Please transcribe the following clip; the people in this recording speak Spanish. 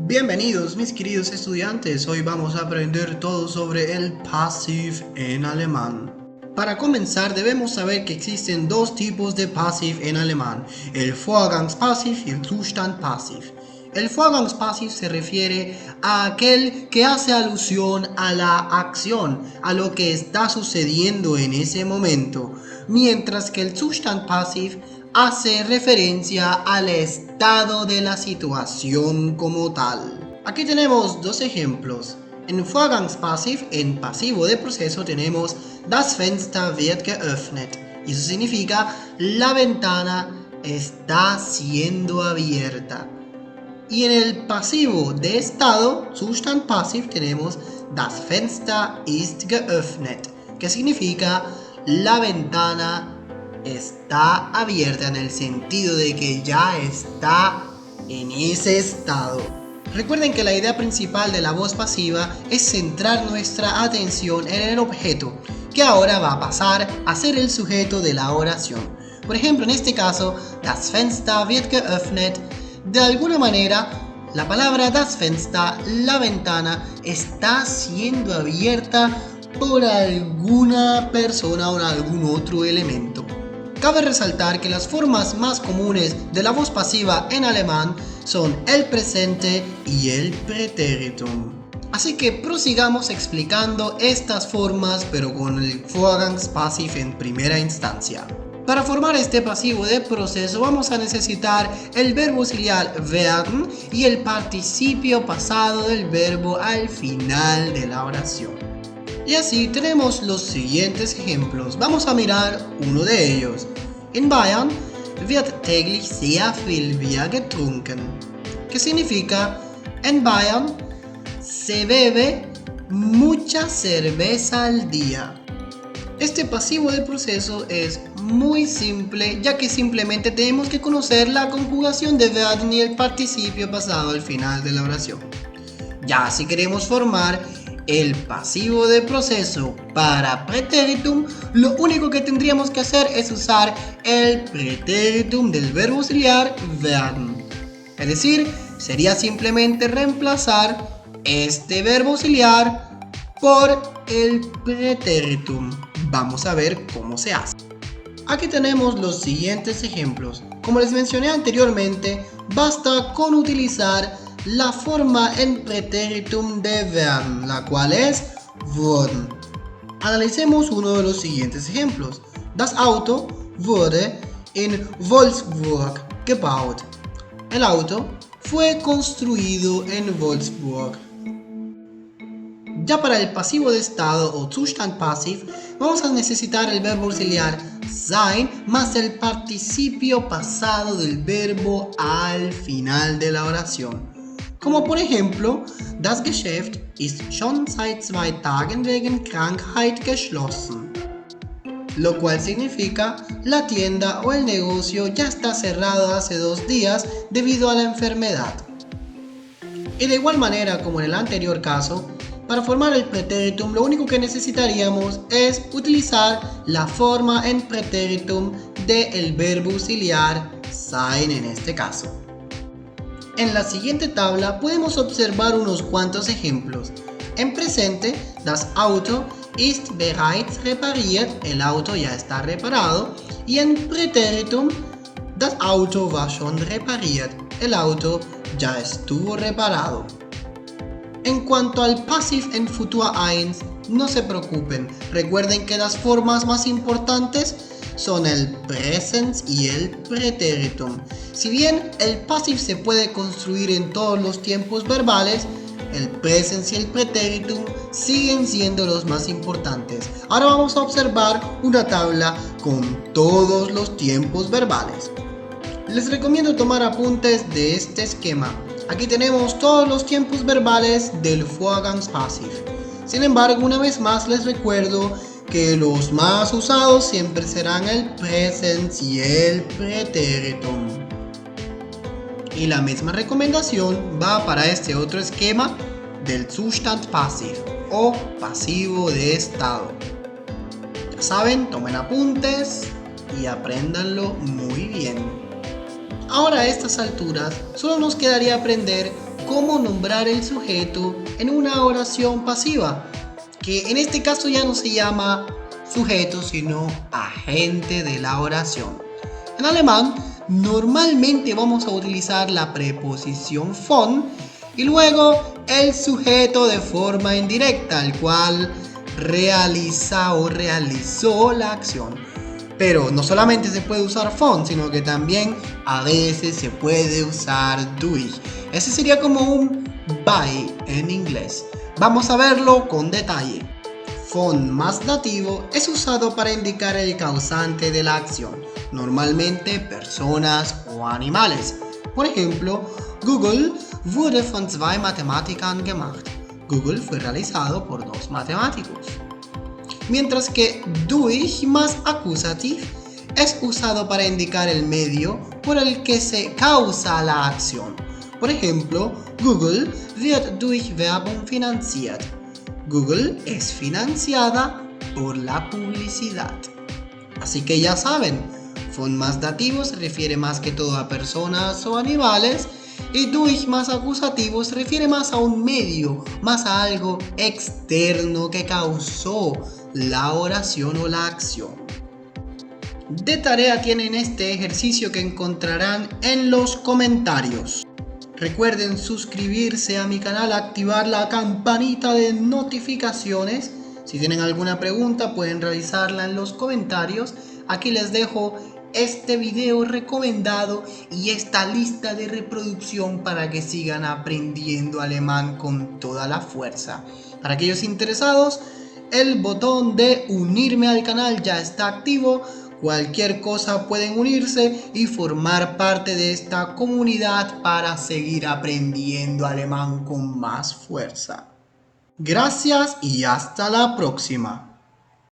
Bienvenidos mis queridos estudiantes, hoy vamos a aprender todo sobre el Passiv en alemán. Para comenzar debemos saber que existen dos tipos de Passiv en alemán, el Vorgangspassiv y el Zustandpassiv. El Vorgangspassiv se refiere a aquel que hace alusión a la acción, a lo que está sucediendo en ese momento, mientras que el Zustandpassiv hace referencia al estado de la situación como tal. Aquí tenemos dos ejemplos. En Vorgangspassiv, en pasivo de proceso, tenemos Das Fenster wird geöffnet. Y eso significa la ventana está siendo abierta. Y en el pasivo de estado, Zustandpassiv, tenemos Das Fenster ist geöffnet, que significa la ventana está abierta en el sentido de que ya está en ese estado. Recuerden que la idea principal de la voz pasiva es centrar nuestra atención en el objeto, que ahora va a pasar a ser el sujeto de la oración. Por ejemplo, en este caso, Das Fenster wird geöffnet. De alguna manera, la palabra Das Fenster, la ventana, está siendo abierta por alguna persona o algún otro elemento. Cabe resaltar que las formas más comunes de la voz pasiva en alemán son el presente y el pretéritum. Así que prosigamos explicando estas formas, pero con el Vorgangspassiv en primera instancia. Para formar este pasivo de proceso vamos a necesitar el verbo auxiliar werden y el participio pasado del verbo al final de la oración. Y así tenemos los siguientes ejemplos. Vamos a mirar uno de ellos. In Bayern wird täglich sehr viel Bier getrunken. ¿Qué significa? En Bayern se bebe mucha cerveza al día. Este pasivo de proceso es muy simple, ya que simplemente tenemos que conocer la conjugación de werden y el participio pasado al final de la oración. Ya si queremos formar el pasivo de proceso para pretéritum, lo único que tendríamos que hacer es usar el pretéritum del verbo auxiliar werden. Es decir, sería simplemente reemplazar este verbo auxiliar por el pretéritum. Vamos a ver cómo se hace. Aquí tenemos los siguientes ejemplos. Como les mencioné anteriormente, basta con utilizar la forma en pretéritum de werden, la cual es wurden. Analicemos uno de los siguientes ejemplos. Das Auto wurde in Wolfsburg gebaut. El auto fue construido en Wolfsburg. Ya para el pasivo de estado o Zustandpassiv vamos a necesitar el verbo auxiliar sein más el participio pasado del verbo al final de la oración. Como por ejemplo, das Geschäft ist schon seit 2 Tagen wegen Krankheit geschlossen. Lo cual significa, la tienda o el negocio ya está cerrado hace 2 días debido a la enfermedad. Y de igual manera como en el anterior caso, para formar el pretéritum lo único que necesitaríamos es utilizar la forma en pretéritum del verbo auxiliar sein en este caso. En la siguiente tabla podemos observar unos cuantos ejemplos. En presente, das Auto ist bereits repariert, el auto ya está reparado. Y en pretéritum, das Auto war schon repariert, el auto ya estuvo reparado. En cuanto al Passiv en Futur 1, no se preocupen, recuerden que las formas más importantes son el Präsens y el Pretéritum. Si bien el Passiv se puede construir en todos los tiempos verbales, el Präsens y el Pretéritum siguen siendo los más importantes. Ahora vamos a observar una tabla con todos los tiempos verbales. Les recomiendo tomar apuntes de este esquema. Aquí tenemos todos los tiempos verbales del Vorgangspassiv. Sin embargo, una vez más les recuerdo que los más usados siempre serán el Präsens y el Pretéritum. Y la misma recomendación va para este otro esquema del Zustandpassiv o pasivo de estado. Ya saben, tomen apuntes y apréndanlo muy bien. Ahora a estas alturas solo nos quedaría aprender cómo nombrar el sujeto en una oración pasiva, que en este caso ya no se llama sujeto sino agente de la oración. En alemán normalmente vamos a utilizar la preposición von y luego el sujeto de forma indirecta, el cual realiza o realizó la acción. Pero no solamente se puede usar von, sino que también a veces se puede usar durch. Ese sería como un by en inglés. Vamos a verlo con detalle. Von más dativo es usado para indicar el causante de la acción, normalmente personas o animales. Por ejemplo, Google wurde von 2 Mathematikern gemacht. Google fue realizado por 2 matemáticos. Mientras que durch más acusativo es usado para indicar el medio por el que se causa la acción. Por ejemplo, Google wird durch Werbung finanziert. Google es financiada por la publicidad. Así que ya saben, von más dativo se refiere más que todo a personas o animales y durch más acusativo se refiere más a un medio, más a algo externo que causó la oración o la acción. De tarea tienen este ejercicio que encontrarán en los comentarios. Recuerden suscribirse a mi canal, activar la campanita de notificaciones. Si tienen alguna pregunta pueden realizarla en los comentarios. Aquí les dejo este video recomendado y esta lista de reproducción para que sigan aprendiendo alemán con toda la fuerza. Para aquellos interesados, el botón de unirme al canal ya está activo. Cualquier cosa pueden unirse y formar parte de esta comunidad para seguir aprendiendo alemán con más fuerza. Gracias y hasta la próxima.